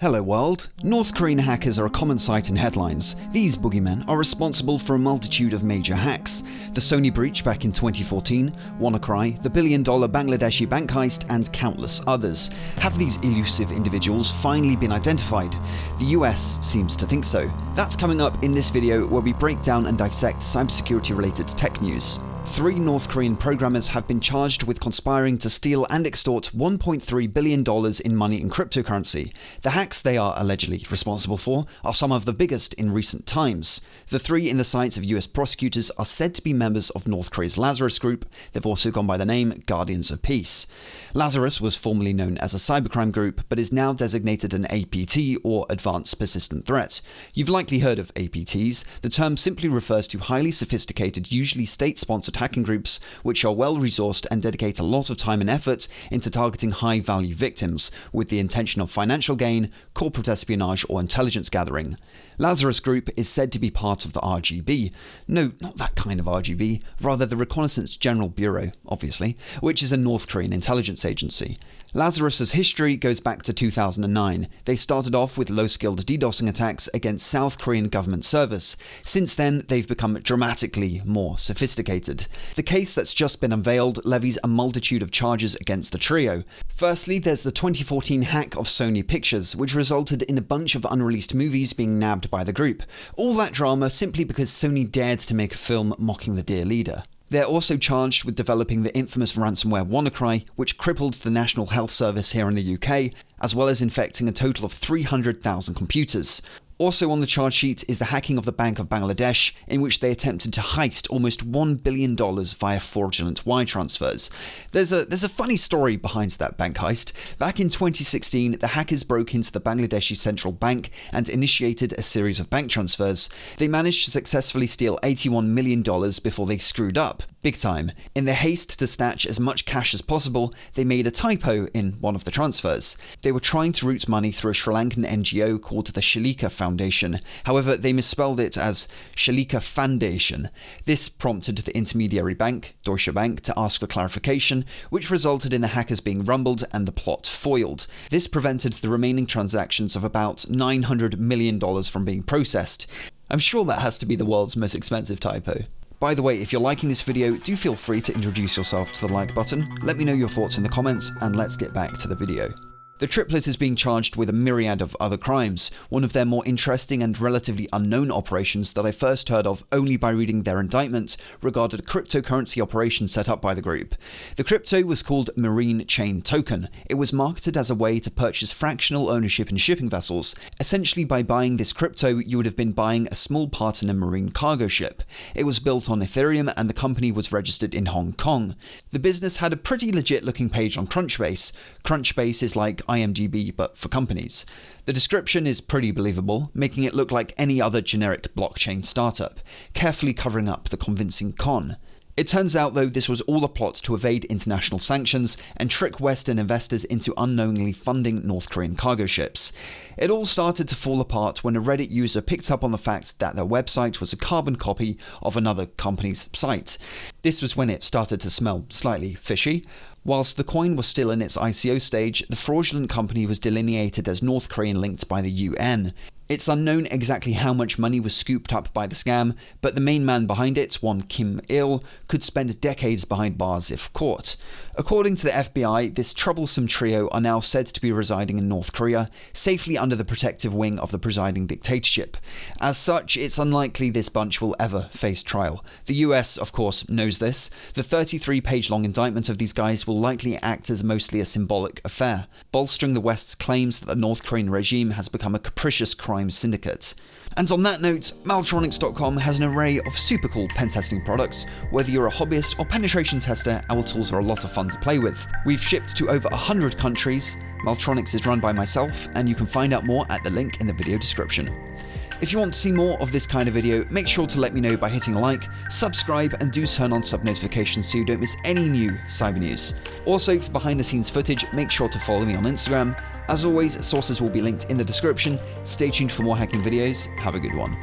Hello world. North Korean hackers are a common sight in headlines. These boogeymen are responsible for a multitude of major hacks. The Sony breach back in 2014, Wannacry, the billion-dollar Bangladeshi bank heist, and countless others. Have these elusive individuals finally been identified? The US seems to think so. That's coming up in this video where we break down and dissect cybersecurity-related tech news. 3 North Korean programmers have been charged with conspiring to steal and extort $1.3 billion in money in cryptocurrency. The hacks they are allegedly responsible for are some of the biggest in recent times. The 3 in the sights of US prosecutors are said to be members of North Korea's Lazarus group. They've also gone by the name Guardians of Peace. Lazarus was formerly known as a cybercrime group, but is now designated an APT, or Advanced Persistent Threat. You've likely heard of APTs. The term simply refers to highly sophisticated, usually state-sponsored hacking groups, which are well-resourced and dedicate a lot of time and effort into targeting high-value victims, with the intention of financial gain, corporate espionage, or intelligence gathering. Lazarus Group is said to be part of the RGB. No, not that kind of RGB, rather the Reconnaissance General Bureau, obviously, which is a North Korean intelligence agency. Lazarus's history goes back to 2009. They started off with low-skilled DDoSing attacks against South Korean government servers. Since then, they've become dramatically more sophisticated. The case that's just been unveiled levies a multitude of charges against the trio. Firstly, there's the 2014 hack of Sony Pictures, which resulted in a bunch of unreleased movies being nabbed by the group. All that drama simply because Sony dared to make a film mocking the dear leader. They're also charged with developing the infamous ransomware Wannacry, which crippled the National Health Service here in the UK, as well as infecting a total of 300,000 computers. Also on the charge sheet is the hacking of the Bank of Bangladesh, in which they attempted to heist almost $1 billion via fraudulent wire transfers. There's a funny story behind that bank heist. Back in 2016, the hackers broke into the Bangladeshi central bank and initiated a series of bank transfers. They managed to successfully steal $81 million before they screwed up. Big time. In their haste to snatch as much cash as possible, they made a typo in one of the transfers. They were trying to route money through a Sri Lankan NGO called the Shalika Foundation. However, they misspelled it as Shalika Foundation. This prompted the intermediary bank, Deutsche Bank, to ask for clarification, which resulted in the hackers being rumbled and the plot foiled. This prevented the remaining transactions of about $900 million from being processed. I'm sure that has to be the world's most expensive typo. By the way, if you're liking this video, do feel free to introduce yourself to the like button, let me know your thoughts in the comments, and let's get back to the video. The triplet is being charged with a myriad of other crimes. One of their more interesting and relatively unknown operations that I first heard of only by reading their indictment regarded a cryptocurrency operation set up by the group. The crypto was called Marine Chain Token. It was marketed as a way to purchase fractional ownership in shipping vessels. Essentially, by buying this crypto, you would have been buying a small part in a marine cargo ship. It was built on Ethereum and the company was registered in Hong Kong. The business had a pretty legit looking page on Crunchbase. Crunchbase is like IMDb but for companies. The description is pretty believable, making it look like any other generic blockchain startup, carefully covering up the convincing con. It turns out though this was all a plot to evade international sanctions and trick Western investors into unknowingly funding North Korean cargo ships. It all started to fall apart when a Reddit user picked up on the fact that their website was a carbon copy of another company's site. This was when it started to smell slightly fishy. Whilst the coin was still in its ICO stage, the fraudulent company was delineated as North Korean linked by the UN. It's unknown exactly how much money was scooped up by the scam, but the main man behind it, one Kim Il, could spend decades behind bars if caught. According to the FBI, this troublesome trio are now said to be residing in North Korea, safely under the protective wing of the presiding dictatorship. As such, it's unlikely this bunch will ever face trial. The US, of course, knows this. The 33-page-long indictment of these guys will likely act as mostly a symbolic affair, bolstering the West's claims that the North Korean regime has become a capricious crime syndicate. And on that note, Maltronics.com has an array of super cool pen testing products. Whether you're a hobbyist or penetration tester, our tools are a lot of fun to play with. We've shipped to over 100 countries. Maltronics is run by myself, and you can find out more at the link in the video description. If you want to see more of this kind of video, make sure to let me know by hitting a like, subscribe, and do turn on sub notifications so you don't miss any new cyber news. Also, for behind the scenes footage, make sure to follow me on Instagram. As always, sources will be linked in the description. Stay tuned for more hacking videos. Have a good one.